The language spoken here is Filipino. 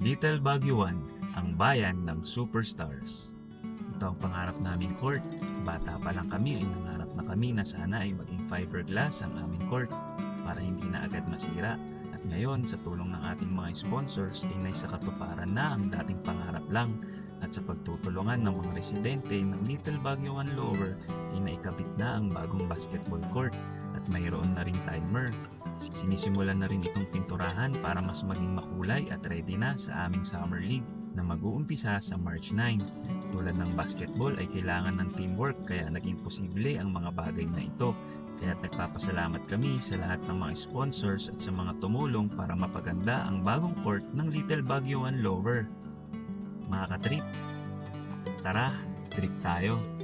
Little Baguio 1, ang bayan ng superstars. Ito ang pangarap naming court. Bata pa lang kami ay nangarap na kami na sana ay maging fiberglass ang aming court para hindi na agad masira. At ngayon, sa tulong ng ating mga sponsors ay naisakatuparan na ang dating pangarap lang. At sa pagtutulungan ng mga residente ng Little Baguio 1 Lower ay naikabit na ang bagong basketball court at mayroon na ring timer. Sinisimulan na rin itong pinturahan para mas maging makulay at ready na sa aming Summer League na mag-uumpisa sa March 9. Tulad ng basketball ay kailangan ng teamwork kaya naging posible ang mga bagay na ito. Kaya nagpapasalamat kami sa lahat ng mga sponsors at sa mga tumulong para mapaganda ang bagong court ng Little Baguio 1 Lower. Mga ka-trip, tara, trip tayo!